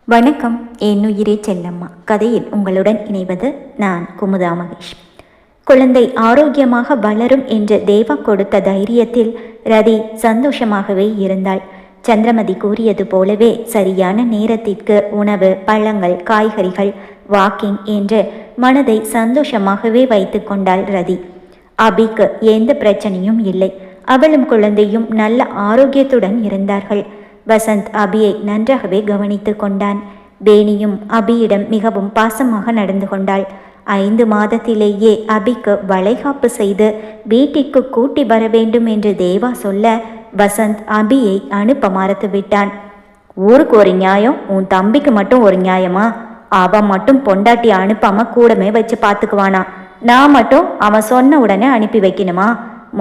வணக்கம், என் உயிரே செல்லம்மா. கதையில் உங்களுடன் இணைவது நான் குமுதா மகேஷ். குழந்தை ஆரோக்கியமாக வளரும் என்று தேவா கொடுத்த தைரியத்தில் ரதி சந்தோஷமாகவே இருந்தாள். சந்திரமதி கூறியது போலவே சரியான நேரத்திற்கு உணவு, பழங்கள், காய்கறிகள், வாக்கிங் என்று மனதை சந்தோஷமாகவே வைத்து கொண்டாள் ரதி. அபிக்கு எந்த பிரச்சனையும் இல்லை. அவளும் குழந்தையும் நல்ல ஆரோக்கியத்துடன் இருந்தார்கள். வசந்த் அபியை நன்றாகவே கவனித்து கொண்டான். வேணியும் அபியிடம் மிகவும் பாசமாக நடந்து கொண்டாள். 5 மாதத்திலேயே அபிக்கு வளைகாப்பு செய்து வீட்டிற்கு கூட்டி வர வேண்டும் என்று தேவா சொல்ல வசந்த் அபியை அனுப்ப மறுத்து விட்டான். ஊருக்கு ஒரு நியாயம், உன் தம்பிக்கு மட்டும் ஒரு நியாயமா? அவன் மட்டும் பொண்டாட்டி அனுப்பாம கூடமே வச்சு பார்த்துக்குவானா? நான் மட்டும் அவன் சொன்ன உடனே அனுப்பி வைக்கணுமா?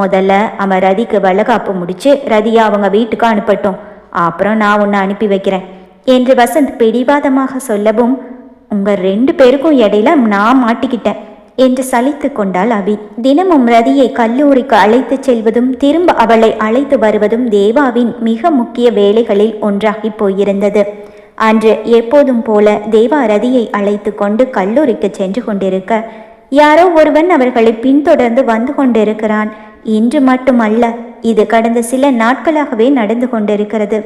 முதல்ல அவன் ரதிக்கு வளைகாப்பு முடிச்சு ரதியா அவங்க வீட்டுக்கு அனுப்பட்டும், அப்புறம் நான் உன்னை அனுப்பி வைக்கிறேன் என்று வசந்த் பிடிவாதமாக சொல்லவும், உங்க 2 பேருக்கும் இடையில நான் மாட்டிக்கிட்டேன் என்று சலித்து கொண்டாள் அபி. தினமும் ரதியை கல்லூரிக்கு அழைத்து செல்வதும் திரும்ப அவளை அழைத்து வருவதும் தேவாவின் மிக முக்கிய வேலைகளில் ஒன்றாகி போயிருந்தது. அன்று எப்போதும் போல தேவா ரதியை அழைத்து கொண்டு கல்லூரிக்கு சென்று கொண்டிருக்க யாரோ ஒருவன் அவர்களை பின்தொடர்ந்து வந்து கொண்டிருக்கிறான். இன்று மட்டுமல்ல, இது கடந்த சில நாட்களாகவே நடந்து கொண்டிருக்கிறது.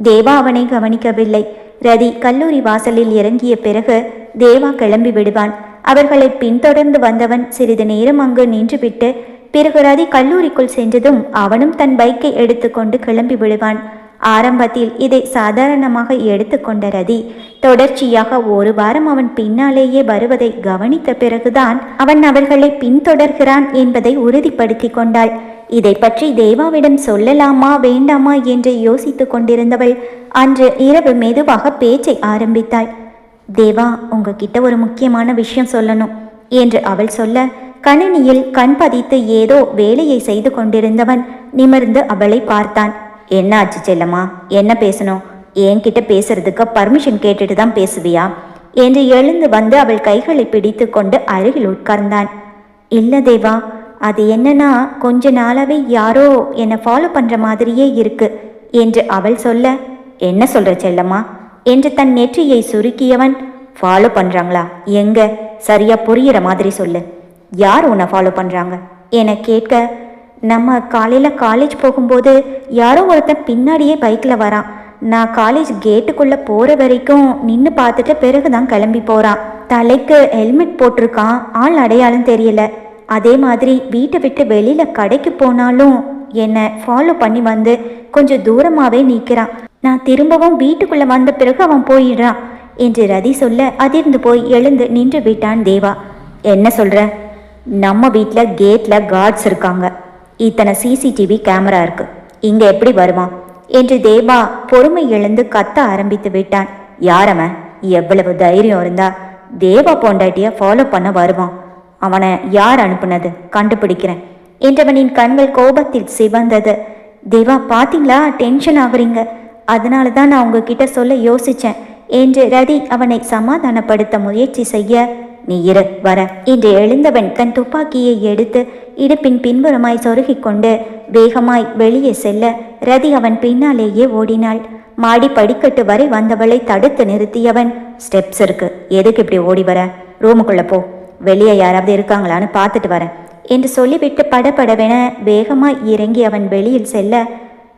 தேவா அவனை கவனிக்கவில்லை. ரதி கல்லூரி வாசலில் இறங்கிய பிறகு தேவா கிளம்பி விடுவான். அவர்களை பின்தொடர்ந்து வந்தவன் சிறிது நேரம் அங்கு நின்றுவிட்டு பிறகு ரதி கல்லூரிக்குள் சென்றதும் அவனும் தன் பைக்கை எடுத்துக்கொண்டு கிளம்பி விடுவான். ஆரம்பத்தில் இதை சாதாரணமாக எடுத்துக்கொண்ட ரதி தொடர்ச்சியாக 1 வாரம் அவன் பின்னாலேயே வருவதை கவனித்த பிறகுதான் அவன் அவர்களை பின்தொடர்கிறான் என்பதை உறுதிப்படுத்தி கொண்டாள். இதை பற்றி தேவாவிடம் சொல்லலாமா வேண்டாமா என்று யோசித்து கொண்டிருந்தவள் அன்று இரவு மெதுவாக பேச்சை ஆரம்பித்தாள். தேவா, உங்ககிட்ட ஒரு முக்கியமான விஷயம் சொல்லணும் என்று அவள் சொல்ல கணினியில் கண் பதித்து ஏதோ வேலையை செய்து கொண்டிருந்தவன் நிமிர்ந்து அவளை பார்த்தான். என்ன ஆச்சு செல்லம்மா? என்ன பேசணும்? என்கிட்ட பேசுறதுக்கு பர்மிஷன் கேட்டுட்டு தான் பேசுவியா என்று எழுந்து வந்து அவள் கைகளை பிடித்து கொண்டு அருகில் உட்கார்ந்தான். இல்லை தேவா, அது என்னன்னா கொஞ்ச நாளாவே யாரோ என்னை ஃபாலோ பண்ற மாதிரியே இருக்கு என்று அவள் சொல்ல, என்ன சொல்ற செல்லம்மா என்று தன் நெற்றியை சுருக்கியவன், ஃபாலோ பண்றாங்களா? எங்க? சரியா புரியிற மாதிரி சொல்லு. யார் உன்னை ஃபாலோ பண்றாங்க என கேட்க, நம்ம காலையில் காலேஜ் போகும்போது யாரோ ஒருத்தன் பின்னாடியே பைக்கில் வரான். நான் காலேஜ் கேட்டுக்குள்ளே போகிற வரைக்கும் நின்று பார்த்துட்டு பிறகுதான் கிளம்பி போகிறான். தலைக்கு ஹெல்மெட் போட்டிருக்கான், ஆள் அடையாளம் தெரியல. அதே மாதிரி வீட்டை விட்டு வெளியில் கடைக்கு போனாலும் என்னை ஃபாலோ பண்ணி வந்து கொஞ்சம் தூரமாகவே நிற்கிறான். நான் திரும்பவும் வீட்டுக்குள்ளே வந்த பிறகு அவன் போயிடுறான் என்று ரதி சொல்ல அதிர்ந்து போய் எழுந்து நின்று விட்டான் தேவா. என்ன சொல்கிற? நம்ம வீட்டில் கேட்டில் கார்ட்ஸ் இருக்காங்க, இத்தனை சிசிடிவி கேமரா இருக்கு, இங்க எப்படி வருவான் என்று தேவா பொறுமை இழந்து கத்த ஆரம்பித்து விட்டான். யாரவன்? எவ்வளவு தைரியம் இருந்தா தேவா பொண்டாட்டிய ஃபாலோ பண்ண வருவான்? அவனை யார் அனுப்புனது? கண்டுபிடிக்கிறேன் என்றவனின் கண்கள் கோபத்தில் சிவந்தது. தேவா, பாத்தீங்களா, டென்ஷன் ஆகுறீங்க, அதனால தான் நான் உங்ககிட்ட சொல்ல யோசிச்சேன் என்று ரதி அவனை சமாதானப்படுத்த முயற்சி செய்ய, நீ இரு வர என்று எழுந்தவன் தன் துப்பாக்கியை எடுத்து இடுப்பின் பின்புறமாய் சொருகிக் கொண்டு வேகமாய் வெளியே செல்ல ரதி அவன் பின்னாலேயே ஓடினாள். மாடி படிக்கட்டு வரை வந்தவளை தடுத்து நிறுத்தியவன், ஸ்டெப்ஸ் இருக்கு, எதுக்கு இப்படி ஓடி வர? ரூமுக்குள்ள போ, வெளியே யாராவது இருக்காங்களான்னு பார்த்துட்டு வரேன் என்று சொல்லிவிட்டு படபடவென வேகமாய் இறங்கி அவன் வெளியில் செல்ல,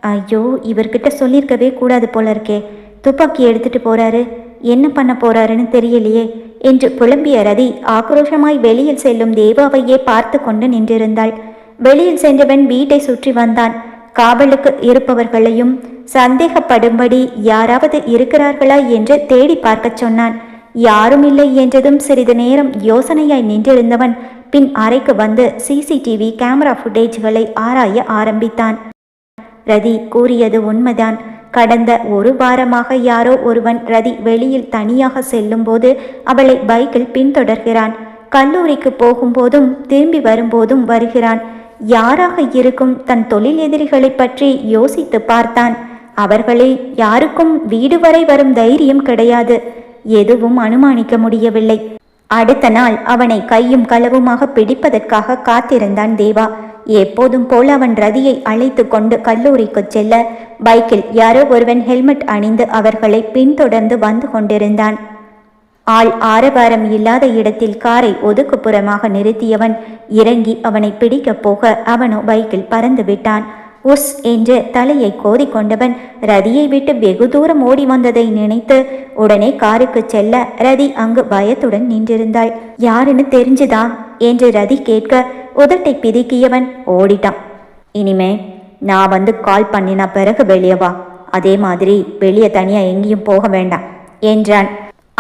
ஐயோ, இவர்கிட்ட சொல்லியிருக்கவே கூடாது போல இருக்கே, துப்பாக்கி எடுத்துட்டு போறாரு, என்ன பண்ண போறாருன்னு தெரியலையே என்று புலம்பிய ரதி ஆக்ரோஷமாய் வெளியில் செல்லும் தேவாவையே பார்த்து கொண்டு நின்றிருந்தாள். வெளியில் சென்றவன் வீட்டை சுற்றி வந்தான். காவலுக்கு இருப்பவர்களையும் சந்தேகப்படும்படி யாராவது இருக்கிறார்களா என்று தேடி பார்க்க சொன்னான். யாரும் இல்லை என்றதும் சிறிது நேரம் யோசனையாய் நின்றிருந்தவன் பின் அறைக்கு வந்து சிசிடிவி கேமரா ஃபுட்டேஜ்களை ஆராய ஆரம்பித்தான். ரதி கூறியது உண்மைதான். கடந்த 1 வாரமாக யாரோ ஒருவன் ரதி வெளியில் தனியாக செல்லும் போது அவளை பைக்கில் பின்தொடர்கிறான். கல்லூரிக்கு போகும்போதும் திரும்பி வரும்போதும் வருகிறான். யாராக இருக்கும்? தன் தொழில் எதிரிகளை பற்றி யோசித்து பார்த்தான். அவர்களில் யாருக்கும் வீடு வரை வரும் தைரியம் கிடையாது. எதுவும் அனுமானிக்க முடியவில்லை. அடுத்த நாள் அவனை கையும் களவுமாக பிடிப்பதற்காக காத்திருந்தான் தேவா. எப்போதும் போல அவன் ரதியை அழைத்து கொண்டு கல்லூரிக்கு செல்ல பைக்கில் யாரோ ஒருவன் ஹெல்மெட் அணிந்து அவர்களை பின்தொடர்ந்து வந்து கொண்டிருந்தான். ஆள் ஆரவாரம் இல்லாத இடத்தில் காரை ஒதுக்குப்புறமாக நிறுத்தியவன் இறங்கி அவனை பிடிக்கப் போக அவனோ பைக்கில் பறந்து விட்டான். உஸ் என்று தலையை கோதிக்கொண்டவன் ரதியை விட்டு வெகு தூரம் ஓடி வந்ததை நினைத்து உடனே காருக்கு செல்ல ரதி அங்கு பயத்துடன் நின்றிருந்தாள். யாருன்னு தெரிஞ்சுதா என்று ரதி கேட்க உதட்டை பிதுக்கியவன் ஓடிட்டான். இனிமே நான் வந்து கால் பண்ணின பிறகு வெளியே வா, அதே மாதிரி வெளியே தனியா எங்கேயும் போக வேண்டாம் என்றான்.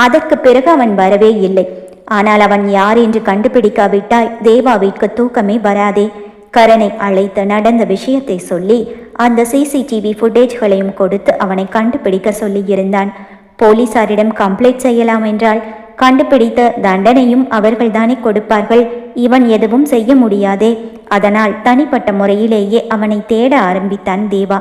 அதற்கு பிறகு அவன் வரவே இல்லை. ஆனால் அவன் யார் என்று கண்டுபிடிக்காவிட்டால் தேவாவிற்கு தூக்கமே வராதே. கரனை அழைத்து நடந்த விஷயத்தை சொல்லி அந்த சிசிடிவி ஃபுட்டேஜ்களையும் கொடுத்து அவனை கண்டுபிடிக்க சொல்லியிருந்தான். போலீசாரிடம் கம்ப்ளைண்ட் செய்யலாம் என்றால் கண்டுபிடித்த தண்டனையும் அவர்கள்தானே கொடுப்பார்கள். இவன் எதுவும் செய்ய முடியாதே. அதனால் தனிப்பட்ட முறையிலேயே அவனை தேட ஆரம்பித்தான் தேவா.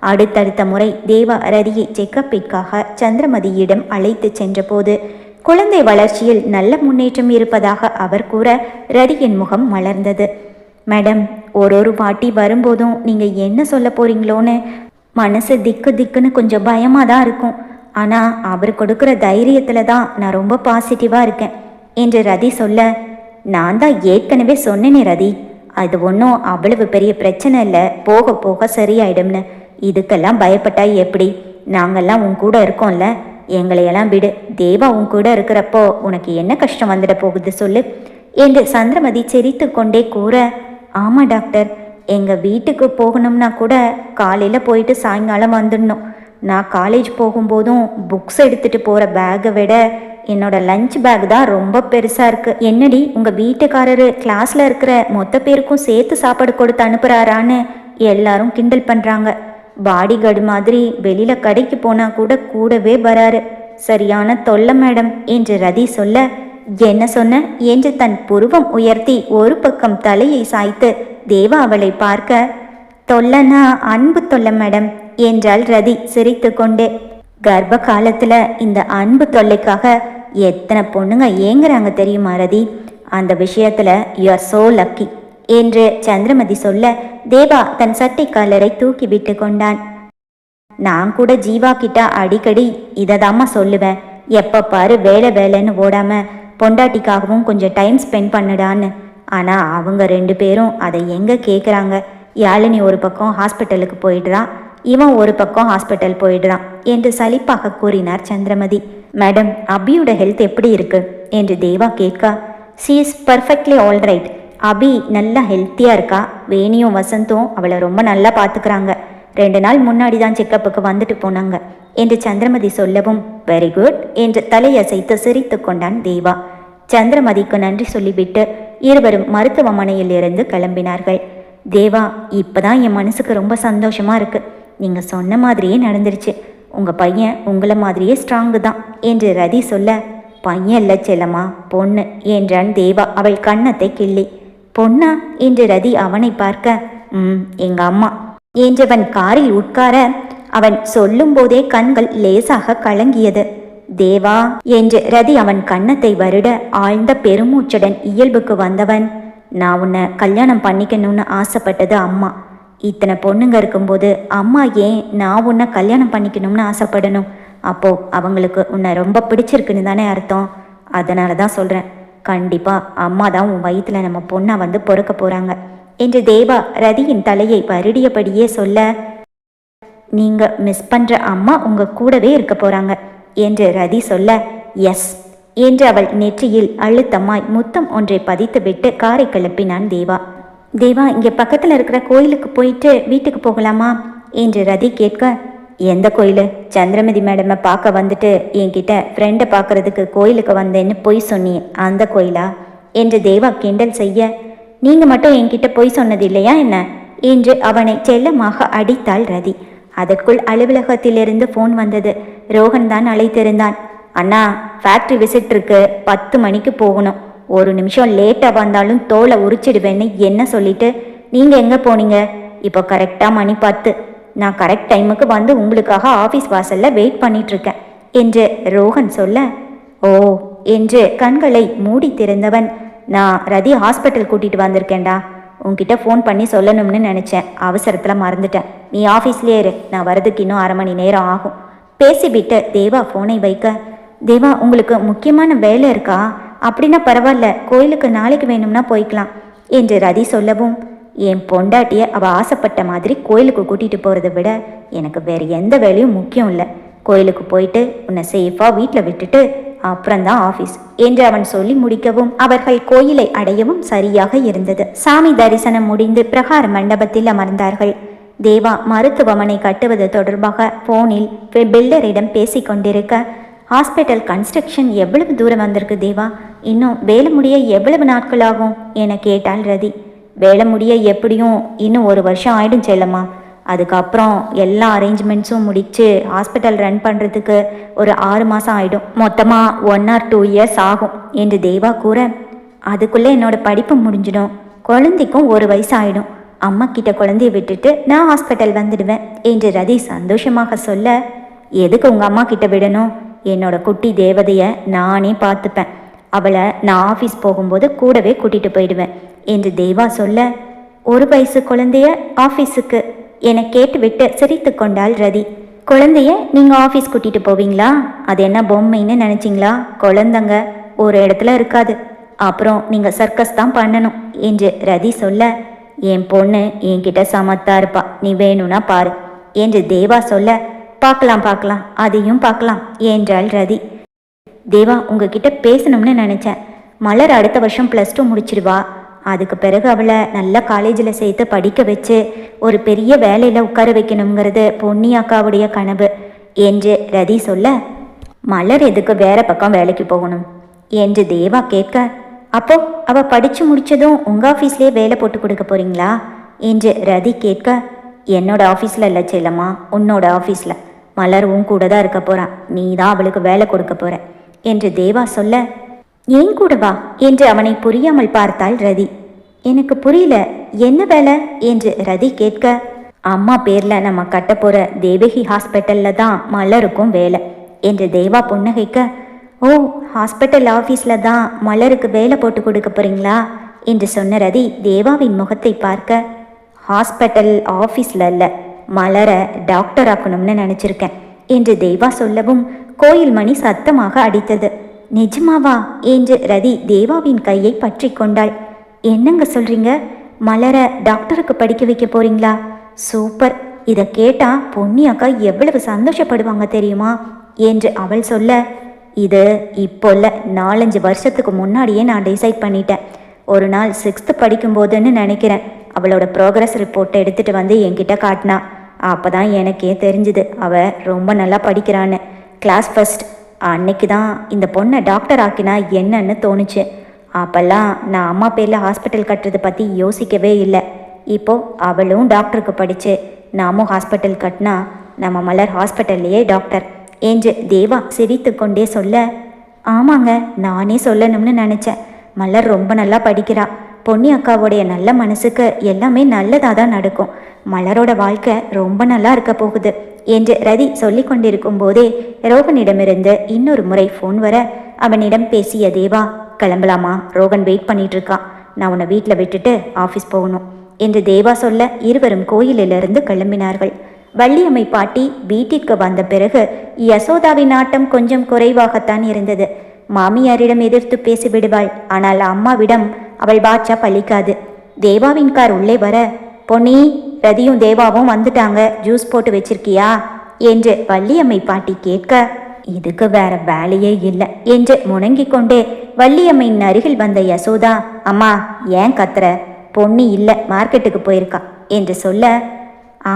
அடுத்தடுத்த முறை தேவா ரதியை செக்கப்பிற்காக சந்திரமதியிடம் அழைத்து சென்றபோது குழந்தை வளர்ச்சியில் நல்ல முன்னேற்றம் இருப்பதாக அவர் கூற ரதியின் முகம் மலர்ந்தது. மேடம், ஒரு வாட்டி வரும்போதும் நீங்கள் என்ன சொல்ல போறீங்களோன்னு மனசு திக்கு திக்குன்னு கொஞ்சம் பயமாக தான் இருக்கும். ஆனால் அவர் கொடுக்குற தைரியத்தில் தான் நான் ரொம்ப பாசிட்டிவாக இருக்கேன் என்று ரதி சொல்ல, நான் தான் ஏற்கனவே சொன்னேனே ரதி, அது ஒன்றும் அவ்வளவு பெரிய பிரச்சனை இல்லை, போக போக சரியாயிடும்னு. இதுக்கெல்லாம் பயப்பட்டா எப்படி? நாங்கள்லாம் உன் கூட இருக்கோம்ல, எங்களையெல்லாம் விடு. தேவா உன் கூட இருக்கிறப்போ உனக்கு என்ன கஷ்டம் வந்துட போகுது சொல்லு என்று சந்திரமதி சிரித்து கொண்டே கூற, ஆமாம் டாக்டர், எங்கள் வீட்டுக்கு போகணும்னா கூட காலையில் போயிட்டு சாயங்காலம் வந்துடணும். நான் காலேஜ் போகும்போதும் புக்ஸ் எடுத்துகிட்டு போகிற பேக்கை விட என்னோட லஞ்ச் பேக் தான் ரொம்ப பெருசாக இருக்குது. என்னடி உங்கள் வீட்டுக்காரரு கிளாஸில் இருக்கிற மொத்த பேருக்கும் சேர்த்து சாப்பாடு கொடுத்து அனுப்புகிறாரான்னு எல்லாரும் கிண்டல் பண்ணுறாங்க. பாடி கார்டு மாதிரி வெளியில் கடைக்கு போனால் கூட கூடவே வராரு. சரியான தொல்லை மேடம் என்று ரதி சொல்ல, என்ன சொன்ன என்று தன் புருவம் உயர்த்தி ஒரு பக்கம் தலையை சாய்த்து தேவா அவளை பார்க்க, தொல்லனா அன்பு தொல்லை மேடம் என்றாள் ரதி சிரித்து கொண்டே. கர்ப்ப காலத்துல இந்த அன்பு தொல்லைக்காக எத்தனை பொண்ணுங்க ஏங்குறாங்க தெரியுமா ரதி? அந்த விஷயத்துல யூ ஆர் சோ லக்கி என்று சந்திரமதி சொல்ல தேவா தன் சட்டை காலரை தூக்கி விட்டு கொண்டான். நான் கூட ஜீவா கிட்ட அடிக்கடி இதைதாம்மா சொல்லுவேன், எப்ப பாரு வேலை வேலைன்னு ஓடாம பொண்டாட்டிக்காகவும் கொஞ்சம் டைம் ஸ்பெண்ட் பண்ணுடான்னு. ஆனால் அவங்க 2 பேரும் அதை எங்கே கேட்குறாங்க? யாழினி ஒரு பக்கம் ஹாஸ்பிட்டலுக்கு போயிடுறான், இவன் ஒரு பக்கம் ஹாஸ்பிட்டல் போயிடுறான் என்று சலிப்பாக கூறினார் சந்திரமதி. மேடம், அபியோட ஹெல்த் எப்படி இருக்கு என்று தேவா கேட்க, she is perfectly all right. Abhi நல்லா ஹெல்த்தியாக இருக்கா. வேணியும் வசந்தும் அவளை ரொம்ப நல்லா பார்த்துக்கிறாங்க. 2 நாள் முன்னாடி தான் செக்கப்புக்கு வந்துட்டு போனாங்க என்று சந்திரமதி சொல்லவும், வெரி குட் என்று தலையசைத்து சிரித்து கொண்டான் தேவா. சந்திரமதிக்கு நன்றி சொல்லிவிட்டு இருவரும் மருத்துவமனையில் இருந்து கிளம்பினார்கள். தேவா, இப்போதான் என் மனசுக்கு ரொம்ப சந்தோஷமா இருக்கு. நீங்க சொன்ன மாதிரியே நடந்துருச்சு. உங்க பையன் உங்களை மாதிரியே ஸ்ட்ராங்கு தான் என்று ரதி சொல்ல, பையன் இல்லை செல்லம்மா, பொண்ணு என்றான் தேவா அவள் கன்னத்தை கிள்ளி. பொண்ணா என்று ரதி அவனை பார்க்க, எங்க அம்மா என்றவன் காரில் உட்கார அவன் சொல்லும் போதே கண்கள் லேசாக கலங்கியது. தேவா என்று ரதி அவன் கன்னத்தை வருட ஆழ்ந்த பெருமூச்சுடன் இயல்புக்கு வந்தவன், நான் உன்னை கல்யாணம் பண்ணிக்கணும்னு ஆசைப்பட்டது அம்மா. இத்தனை பொண்ணுங்க இருக்கும்போது அம்மா ஏன் நான் உன்னை கல்யாணம் பண்ணிக்கணும்னு ஆசைப்படணும்? அப்போ அவங்களுக்கு உன்னை ரொம்ப பிடிச்சிருக்குன்னு தானே அர்த்தம். அதனால தான் சொல்கிறேன், கண்டிப்பாக அம்மா தான் உன் வயிற்றுல நம்ம பொண்ணை வந்து பொறுக்க போகிறாங்க என்று தேவா ரதியின் தலையை வருடியபடியே சொல்ல, நீங்கள் மிஸ் பண்ணுற அம்மா உங்கள் கூடவே இருக்க போகிறாங்க என்று ரதி சொல்ல, எஸ் என்று அவள் நெற்றியில் அழுத்தமாய் முத்தம் ஒன்றை பதித்துவிட்டு காரை கிளப்பினான் தேவா. தேவா, இங்கே பக்கத்தில் இருக்கிற கோயிலுக்கு போயிட்டு வீட்டுக்கு போகலாமா என்று ரதி கேட்க, எந்த கோயில்? சந்திரமதி மேடமை பார்க்க வந்துட்டு என்கிட்ட ஃப்ரெண்டை பார்க்கறதுக்கு கோயிலுக்கு வந்தேன்னு பொய் சொன்னியே, அந்த கோயிலா என்று தேவா கிண்டல் செய்ய, நீங்கள் மட்டும் என்கிட்ட பொய் சொன்னது இல்லையா என்ன என்று அவனை செல்லமாக அடித்தாள் ரதி. அதற்குள் அலுவலகத்திலிருந்து ஃபோன் வந்தது. ரோஹன் தான் அழைத்திருந்தான். அண்ணா, ஃபேக்ட்ரி விசிட் இருக்கு, 10 மணிக்கு போகணும். 1 நிமிஷம் லேட்டாக வந்தாலும் தோலை உரிச்சிடுவேன்னு என்ன சொல்லிட்டு நீங்கள் எங்கே போனீங்க? இப்போ கரெக்டாக மணி 10. நான் கரெக்ட் டைமுக்கு வந்து உங்களுக்காக ஆஃபீஸ் வாசலில் வெயிட் பண்ணிகிட்ருக்கேன் என்று ரோஹன் சொல்ல, ஓ என்று கண்களை மூடி திறந்தவன், நான் ரதி ஹாஸ்பிட்டல் கூட்டிகிட்டு வந்திருக்கேன்டா. உன்கிட்ட ஃபோன் பண்ணி சொல்லணும்னு நினச்சேன், அவசரத்தில் மறந்துட்டேன். நீ ஆஃபீஸ்லேயே இரு, நான் வரதுக்கு இன்னும் 1/2 மணி நேரம் ஆகும். பேசிவிட்டு தேவா ஃபோனை வைக்க, தேவா உங்களுக்கு முக்கியமான வேலை இருக்கா? அப்படின்னா பரவாயில்ல, கோயிலுக்கு நாளைக்கு வேணும்னா போய்க்கலாம் என்று ரதி சொல்லவும், என் பொண்டாட்டியை அவள் ஆசைப்பட்ட மாதிரி கோயிலுக்கு கூட்டிகிட்டு போகிறத விட எனக்கு வேறு எந்த வேலையும் முக்கியம் இல்லை. கோயிலுக்கு போயிட்டு உன்னை சேஃபாக வீட்டில் விட்டுட்டு அப்புறம்தான் ஆஃபீஸ் என்று அவன் சொல்லி முடிக்கவும் அவர்கள் கோயிலை அடையவும் சரியாக இருந்தது. சாமி தரிசனம் முடிந்து பிரகார மண்டபத்தில் அமர்ந்தார்கள். தேவா மருத்துவமனை கட்டுவது தொடர்பாக போனில் பில்டரிடம் பேசி கொண்டிருக்க, ஹாஸ்பிட்டல் கன்ஸ்ட்ரக்ஷன் எவ்வளவு தூரம் வந்திருக்கு தேவா? இன்னும் வேலை முடிய எவ்வளவு நாட்கள் ஆகும் என கேட்டாள் ரதி. வேலை முடிய எப்படியும் இன்னும் 1 வருஷம் ஆயிடும் செல்லம்மா. அதுக்கப்புறம் எல்லா அரேஞ்ச்மெண்ட்ஸும் முடித்து ஹாஸ்பிட்டல் ரன் பண்ணுறதுக்கு ஒரு 6 மாதம் ஆகிடும். மொத்தமாக 1 or 2 years ஆகும் என்று தேவா கூற, அதுக்குள்ளே என்னோடய படிப்பு முடிஞ்சிடும், குழந்தைக்கும் 1 வயசு ஆகிடும். அம்மா கிட்ட குழந்தைய விட்டுட்டு நான் ஹாஸ்பிட்டல் வந்துடுவேன் என்று ரதி சந்தோஷமாக சொல்ல, எதுக்கு உங்கள் அம்மா கிட்ட விடணும்? என்னோட குட்டி தேவதையை நானே பார்த்துப்பேன். அவளை நான் ஆஃபீஸ் போகும்போது கூடவே கூட்டிகிட்டு போயிடுவேன் என்று தேவா சொல்ல, 1 வயசு குழந்தைய ஆஃபீஸுக்கு என கேட்டுவிட்டு சிரித்து கொண்டாள் ரதி. குழந்தைய நீங்கள் ஆஃபீஸ் கூட்டிகிட்டு போவீங்களா? அது என்ன பொம்மைன்னு நினச்சிங்களா? குழந்தைங்க ஒரு இடத்துல இருக்காது, அப்புறம் நீங்கள் சர்க்கஸ் தான் பண்ணணும் என்று ரதி சொல்ல, என் பொண்ணு என்கிட்ட சமத்தா இருப்பா, நீ வேணும்னா பாரு என்று தேவா சொல்ல, பார்க்கலாம் பார்க்கலாம், அதையும் பார்க்கலாம் என்றாள் ரதி. தேவா உங்ககிட்ட பேசணும்னு நினச்சேன். மலர் அடுத்த வருஷம் +2 முடிச்சிடுவா. அதுக்கு பிறகு அவளை நல்ல காலேஜில் சேர்த்து படிக்க வச்சு ஒரு பெரிய வேலையில் உட்கார வைக்கணுங்கிறது பொன்னி அக்காவுடைய கனவு என்று ரதி சொல்ல, மலர் எதுக்கு வேற பக்கம் வேலைக்கு போகணும் என்று தேவா கேட்க, அப்போ அவள் படித்து முடித்ததும் உங்கள் ஆஃபீஸ்லேயே வேலை போட்டு கொடுக்க போகிறீங்களா என்று ரதி கேட்க, என்னோட ஆஃபீஸில் இல்லை செல்லம்மா, உன்னோட ஆஃபீஸில். மலர் உன் கூட தான் இருக்க போகிறான், நீ தான் அவளுக்கு வேலை கொடுக்க போகிற என்று தேவா சொல்ல, ஏன் கூடவா என்று அவனை புரியாமல் பார்த்தாள் ரதி. எனக்கு புரியல, என்ன வேலை என்று ரதி கேட்க, அம்மா பேரில் நம்ம கட்ட போகிற தேவகி ஹாஸ்பிட்டலில் தான் மலருக்கும் வேலை என்று தேவா புன்னகைக்க, ஓ ஹாஸ்பிட்டல் ஆஃபீஸில் தான் மலருக்கு வேலை போட்டு கொடுக்க போகிறீங்களா என்று சொன்ன ரதி தேவாவின் முகத்தை பார்க்க, ஹாஸ்பிட்டல் ஆஃபீஸில் இல்லை, மலரை டாக்டர் ஆக்கணும்னு நினச்சிருக்கேன் என்று தேவா சொல்லவும் கோயில் மணி சத்தமாக அடித்தது. நிஜமாவா என்று ரதி தேவாவின் கையை பற்றி கொண்டாள். என்னங்க சொல்றீங்க? மலரை டாக்டருக்கு படிக்க வைக்க போறீங்களா? சூப்பர், இதை கேட்டா பொன்னி அக்கா எவ்வளவு சந்தோஷப்படுவாங்க தெரியுமா என்று அவள் சொல்ல, இது இப்போ இல்லை, 4-5 வருஷத்துக்கு முன்னாடியே நான் டிசைட் பண்ணிட்டேன். ஒரு நாள் 6th படிக்கும்போதுன்னு நினைக்கிறேன், அவளோட ப்ரோக்ரஸ் ரிப்போர்ட்டை எடுத்துகிட்டு வந்து என்கிட்ட காட்டினா. அப்போ தான் எனக்கே தெரிஞ்சுது அவள் ரொம்ப நல்லா படிக்கிறான்னு. Class first. அன்னைக்கு தான் இந்த பொண்ணை டாக்டர் ஆக்கினா என்னன்னு தோணுச்சு. அப்போல்லாம் நான் அம்மா பேரில் ஹாஸ்பிட்டல் கட்டுறதை பற்றி யோசிக்கவே இல்லை. இப்போது அவளும் டாக்டருக்கு படித்து நாமும் ஹாஸ்பிட்டல் கட்டினா நம்ம மலர் ஹாஸ்பிட்டல்லையே டாக்டர் என்று தேவா சிரித்து கொண்டே சொல்ல, ஆமாங்க, நானே சொல்லணும்னு நினச்சேன். மலர் ரொம்ப நல்லா படிக்கிறா. பொன்னி அக்காவுடைய நல்ல மனசுக்கு எல்லாமே நல்லதாக தான் நடக்கும். மலரோட வாழ்க்கை ரொம்ப நல்லா இருக்க போகுது என்று ரதி சொல்லி கொண்டிருக்கும் போதே ரோகனிடமிருந்து இன்னொரு முறை ஃபோன் வர அவனிடம் பேசிய தேவா, கிளம்பலாமா? ரோகன் வெயிட் பண்ணிட்டு இருக்கான், நான் உன்னை வீட்டில் விட்டுட்டு ஆஃபீஸ் போகணும் என்று தேவா சொல்ல இருவரும் கோயிலிலிருந்து கிளம்பினார்கள். வள்ளியம்மை பாட்டி வீட்டிற்கு வந்த பிறகு யசோதாவின் ஆட்டம் கொஞ்சம் குறைவாகத்தான் இருந்தது. மாமியாரிடம் எதிர்த்து பேசிவிடுவாள், ஆனால் அம்மாவிடம் அவள் பாட்சா பழிக்காது. தேவாவின் கார் உள்ளே வர, பொன்னி, ரதியும் தேவாவும் வந்துட்டாங்க, ஜூஸ் போட்டு வச்சிருக்கியா என்று வள்ளியம்மை பாட்டி கேட்க, இதுக்கு வேற வேலையே இல்லை என்று முணங்கிக் கொண்டே வள்ளியம்மையின் அருகில் வந்த யசோதா, அம்மா ஏன் கத்துற? பொன்னி இல்லை, மார்க்கெட்டுக்கு போயிருக்கா என்று சொல்ல,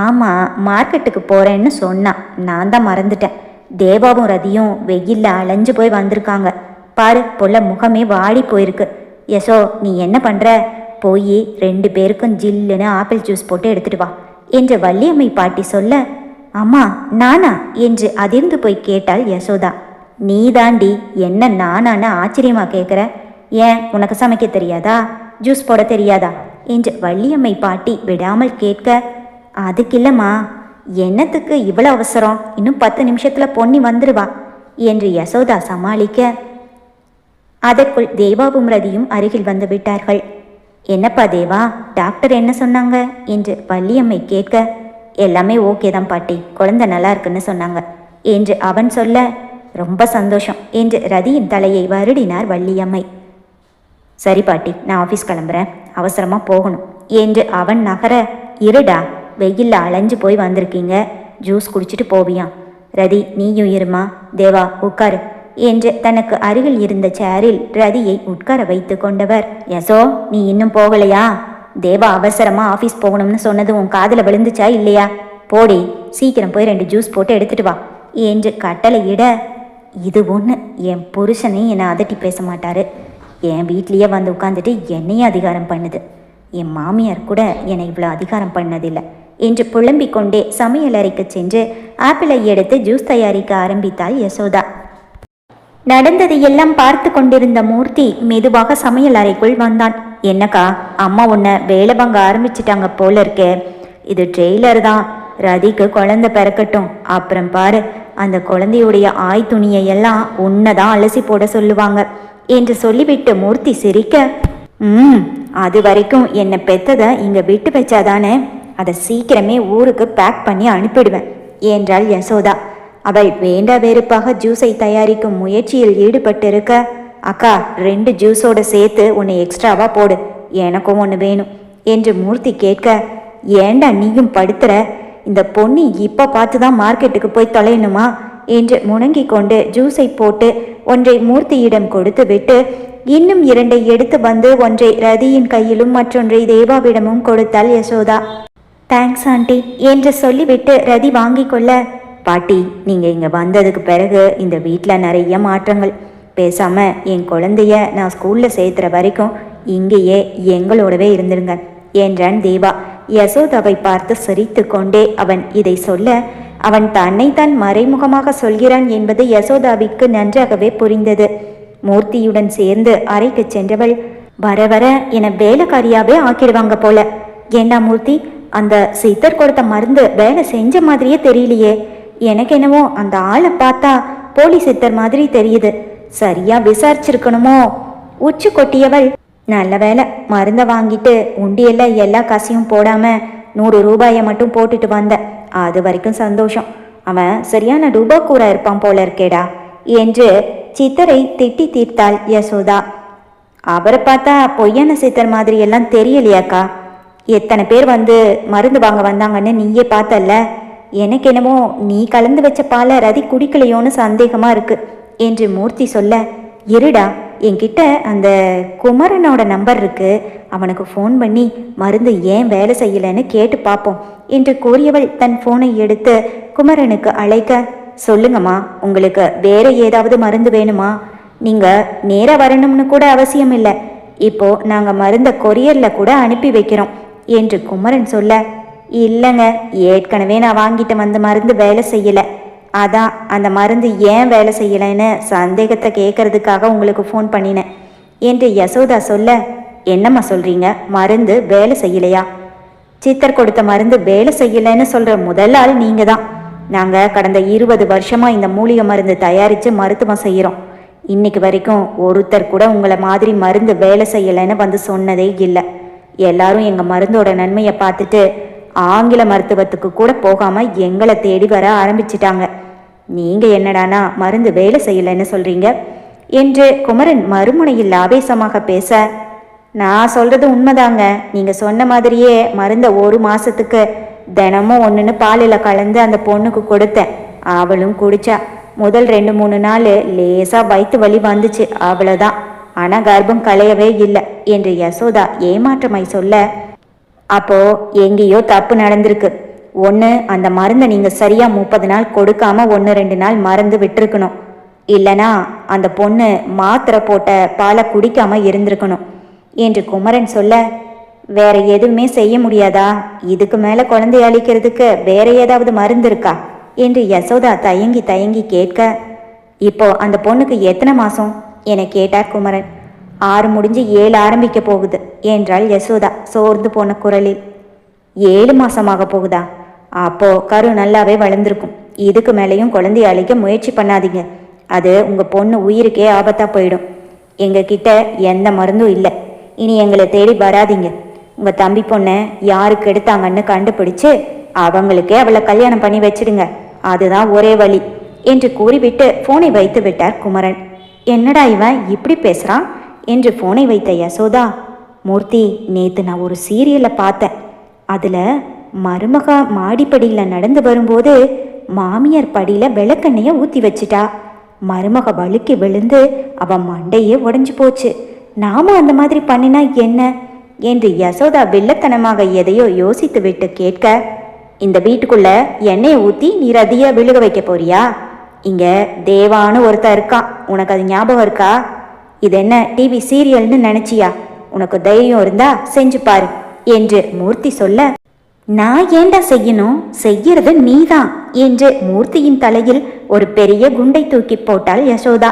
ஆமாம் மார்க்கெட்டுக்கு போகிறேன்னு சொன்னான், நான் தான் மறந்துட்டேன். தேவாவும் ரதியும் வெயில்ல அலைஞ்சு போய் வந்திருக்காங்க பாரு, பொல்ல முகமே வாடி போயிருக்கு. யசோ, நீ என்ன பண்ணுற? போய் 2 பேருக்கும் ஜில்லுன்னு ஆப்பிள் ஜூஸ் போட்டு எடுத்துட்டு வா என்று வள்ளியம்மை பாட்டி சொல்ல, அம்மா நானா என்று அதிர்ந்து போய் கேட்டாள் யசோதா. நீ தாண்டி, என்ன நானான்னு ஆச்சரியமா கேட்குற? ஏன் உனக்கு சமைக்க தெரியாதா? ஜூஸ் போட தெரியாதா என்று வள்ளியம்மை பாட்டி விடாமல் கேட்க, அதுக்கு இல்லைம்மா, என்னத்துக்கு இவ்வளோ அவசரம்? இன்னும் 10 நிமிஷத்தில் பொன்னி வந்துடுவா என்று யசோதா சமாளிக்க, அதற்குள் தேவாவும் ரதியும் அருகில் வந்து விட்டார்கள். என்னப்பா தேவா, டாக்டர் என்ன சொன்னாங்க என்று வள்ளியம்மை கேட்க, எல்லாமே ஓகே தான் பாட்டி, குழந்தை நல்லா இருக்குன்னு சொன்னாங்க என்று அவன் சொல்ல, ரொம்ப சந்தோஷம் என்று ரதியின் தலையை வருடினார் வள்ளியம்மை. சரி பாட்டி, நான் ஆஃபீஸ் கிளம்புறேன், அவசரமாக போகணும் என்று அவன் நகர, இருடா, வெயிலில் அலைஞ்சு போய் வந்திருக்கீங்க, ஜூஸ் குடிச்சிட்டு போவியா? ரதி நீயும் இருமா, தேவா உட்காரு என்று தனக்கு அருகில் இருந்த சேரில் ரதியை உட்கார வைத்து கொண்டவர், யசோ நீ இன்னும் போகலையா? தேவா அவசரமா ஆஃபீஸ் போகணும்னு சொன்னது உன் காதில் விழுந்துச்சா இல்லையா? போடி, சீக்கிரம் போய் 2 ஜூஸ் போட்டு எடுத்துட்டு வா என்று கட்டளையிட, இது ஒன்று, என் புருஷனே என்னை அதட்டி பேச மாட்டாரு, என் வீட்லேயே வந்து உட்காந்துட்டு என்னையே அதிகாரம் பண்ணுது, என் மாமியார் கூட என்னை இவ்வளோ அதிகாரம் பண்ணதில்லை என்று புலம்பிக் கொண்டே சமையலறைக்கு சென்று ஆப்பிளை எடுத்து ஜூஸ் தயாரிக்க ஆரம்பித்தாள் யசோதா. நடந்தது எல்லாம் பார்த்து கொண்டிருந்த மூர்த்தி மெதுவாக சமையல் அறைக்குள் வந்தான். என்னக்கா, அம்மா உன்னை வேலை வாங்க ஆரம்பிச்சிட்டாங்க போல இருக்கே, இது ட்ரெய்லர் தான், ரதிக்கு குழந்தை பிறக்கட்டும், அப்புறம் பாரு, அந்த குழந்தையுடைய ஆய் துணியை எல்லாம் உன்னைதான் அலசி போட சொல்லுவாங்க என்று சொல்லிவிட்டு மூர்த்தி சிரிக்க, அது வரைக்கும் என்னை பெத்ததை இங்கே விட்டு வச்சாதானே, அதை சீக்கிரமே ஊருக்கு பேக் பண்ணி அனுப்பிடுவேன் என்றாள் யசோதா. அவள் வேண்டா வெறுப்பாக ஜூஸை தயாரிக்கும் முயற்சியில் ஈடுபட்டிருக்க, அக்கா 2 ஜூஸோட சேர்த்து ஒன்று எக்ஸ்ட்ராவா போடு, எனக்கும் ஒன்று வேணும் என்று மூர்த்தி கேட்க, ஏண்டா நீயும் படுத்துற, இந்த பொண்ணு இப்போ பார்த்து தான் மார்க்கெட்டுக்கு போய் தொலையணுமா என்று முணங்கி கொண்டு ஜூஸை போட்டு ஒன்றை மூர்த்தியிடம் கொடுத்து விட்டு இன்னும் 2 எடுத்து வந்து ஒன்றை ரதியின் கையிலும் மற்றொன்றை தேவாவிடமும் கொடுத்தாள் யசோதா. தேங்க்ஸ் ஆண்டி என்று சொல்லிவிட்டு ரதி வாங்கி கொள்ள, பாட்டி நீங்கள் இங்கே வந்ததுக்கு பிறகு இந்த வீட்டில் நிறைய மாற்றங்கள், பேசாமல் என் குழந்தைய நான் ஸ்கூலில் சேர்த்துற வரைக்கும் இங்கேயே எங்களோடவே இருந்துருங்க என்றான் தேவா. யசோதாவை பார்த்து சிரித்து கொண்டே அவன் இதை சொல்ல, அவன் தன்னைத்தான் மறைமுகமாக சொல்கிறான் என்பது யசோதாவிற்கு நன்றாகவே புரிந்தது. மூர்த்தியுடன் சேர்ந்து அறைக்கு சென்றவள், வர வர என வேலைக்காரியாவே ஆக்கிடுவாங்க போல, ஏண்டா மூர்த்தி, அந்த சித்தர் கொடுத்த மருந்து வேலை செஞ்ச மாதிரியே தெரியலையே, எனக்கு என்னவோ அந்த ஆளை பார்த்தா போலி சித்தர் மாதிரி தெரியுது, சரியா விசாரிச்சிருக்கணுமோ. உச்சி கொட்டியவள், நல்ல வேலை மருந்தை வாங்கிட்டு உண்டியல்ல எல்லா காசையும் போடாம 100 ரூபாயை மட்டும் போட்டுட்டு வந்த, அது வரைக்கும் சந்தோஷம், அவன் சரியான ரூபாக்கூரா இருப்பான் போல இருக்கேடா என்று சித்தரை திட்டி தீர்த்தாள் யசோதா. அவரை பார்த்தா பொய்யான சித்தர் மாதிரி எல்லாம் தெரியலையாக்கா, எத்தனை பேர் வந்து மருந்து வாங்க வந்தாங்கன்னு நீயே பார்த்தல்ல, எனக்கு என்னமோ நீ கலந்து வச்ச பாலை ரதி குடிக்கலையோன்னு சந்தேகமா இருக்கு என்று மூர்த்தி சொல்ல, இருடா, என்கிட்ட அந்த குமரனோட நம்பர் இருக்கு, அவனுக்கு ஃபோன் பண்ணி மருந்து ஏன் வேலை செய்யலைன்னு கேட்டு பார்ப்போம் என்று கூறியவள் தன் ஃபோனை எடுத்து குமரனுக்கு அழைக்க, சொல்லுங்கம்மா, உங்களுக்கு வேற ஏதாவது மருந்து வேணுமா? நீங்கள் நேராக வரணும்னு கூட அவசியம் இல்லை, இப்போ நாங்கள் மருந்தை கொரியரில் கூட அனுப்பி வைக்கிறோம் என்று குமரன் சொல்ல, இல்லைங்க, ஏற்கனவே நான் வாங்கிட்டு வந்த மருந்து வேலை செய்யலை, அதான் அந்த மருந்து ஏன் வேலை செய்யலைன்னு சந்தேகத்தை கேட்கறதுக்காக உங்களுக்கு ஃபோன் பண்ணினேன் என்று யசோதா சொல்ல, என்னம்மா சொல்கிறீங்க, மருந்து வேலை செய்யலையா? சித்தர் கொடுத்த மருந்து வேலை செய்யலைன்னு சொல்கிற முதல் ஆள் நீங்கள் தான். நாங்கள் கடந்த 20 வருஷமாக இந்த மூலிகை மருந்து தயாரித்து மருத்துவம் செய்கிறோம், இன்னைக்கு வரைக்கும் ஒருத்தர் கூட உங்களை மாதிரி மருந்து வேலை செய்யலைன்னு வந்து சொன்னதே இல்லை. எல்லாரும் எங்கள் மருந்தோட நன்மையை பார்த்துட்டு ஆங்கில மருத்துவத்துக்கு கூட போகாமல் எங்களை தேடி வர ஆரம்பிச்சிட்டாங்க. நீங்கள் என்னடானா மருந்து வேலை செய்யலைன்னு சொல்கிறீங்க என்று குமரன் மறுமுனையில் ஆவேசமாக பேச, நான் சொல்கிறது உண்மைதாங்க, நீங்கள் சொன்ன மாதிரியே மருந்தை 1 மாதத்துக்கு தினமும் ஒன்றுன்னு பாலில் கலந்து அந்த பொண்ணுக்கு கொடுத்தேன், அவளும் குடிச்சா. முதல் 2-3 நாள் லேசாக வயிற்று வலி வந்துச்சு, அவ்வளோதான், ஆனால் கர்ப்பம் களையவே இல்லை என்று யசோதா ஏமாற்றமாய் சொல்ல, அப்போ எங்கேயோ தப்பு நடந்திருக்கு. ஒன்று, அந்த மருந்தை நீங்கள் சரியாக 30 நாள் கொடுக்காம 1-2 நாள் மறந்து விட்டுருக்கணும், இல்லைனா அந்த பொண்ணு மாத்திரை போட்ட பாலை குடிக்காம இருந்திருக்கணும் என்று குமரன் சொல்ல, வேற எதுவுமே செய்ய முடியாதா? இதுக்கு மேலே குழந்தைய அழிக்கிறதுக்கு வேற ஏதாவது மருந்து இருக்கா என்று யசோதா தயங்கி தயங்கி கேட்க, இப்போ அந்த பொண்ணுக்கு எத்தனை மாதம் என கேட்டார் குமரன். 6 முடிஞ்சு 7 ஆரம்பிக்க போகுது என்றாள் யசோதா சோர்ந்து போன குரலில். 7 மாசமாக போகுதா? அப்போ கரு நல்லாவே வளர்ந்துருக்கும். இதுக்கு மேலேயும் குழந்தைய அழிக்க முயற்சி பண்ணாதீங்க, அது உங்கள் பொண்ணு உயிருக்கே ஆபத்தாக போயிடும். எங்ககிட்ட எந்த மருந்தும் இல்லை, இனி எங்களை தேடி வராதீங்க. உங்க தம்பி பொண்ணை யாருக்கு எடுத்தாங்கன்னு கண்டுபிடிச்சு அவங்களுக்கே அவளை கல்யாணம் பண்ணி வச்சிடுங்க, அதுதான் ஒரே வழி என்று கூறிவிட்டு போனை வைத்து விட்டார் குமரன். என்னடா இவன் இப்படி பேசுறான் என்று போனை வைத்த யசோதா, மூர்த்தி, நேத்து நான் ஒரு சீரியலை பார்த்தேன். அதுல மருமக மாடிப்படியில் நடந்து வரும்போது மாமியார் படியில விளக்கெண்ணைய ஊத்தி வச்சிட்டா. மருமக வழுக்கி விழுந்து அவன் மண்டையே உடைஞ்சு போச்சு. நாம அந்த மாதிரி பண்ணினா என்ன என்று யசோதா வில்லத்தனமாக எதையோ யோசித்து விட்டு கேட்க, இந்த வீட்டுக்குள்ள எண்ணெயை ஊத்தி நீ ரதிய விழுக வைக்க போறியா? இங்க தேவான்னு ஒருத்தன் இருக்கான், உனக்கு அது ஞாபகம் இருக்கா? இது என்ன டிவி சீரியல்னு நினைச்சியா? உனக்கு தைரியம் இருந்தா செஞ்சு பாரு என்று மூர்த்தி சொல்ல, நான் ஏண்டா செய்யணும், செய்யறது நீதான் என்று மூர்த்தியின் தலையில் ஒரு பெரிய குண்டை தூக்கி போட்டாள் யசோதா.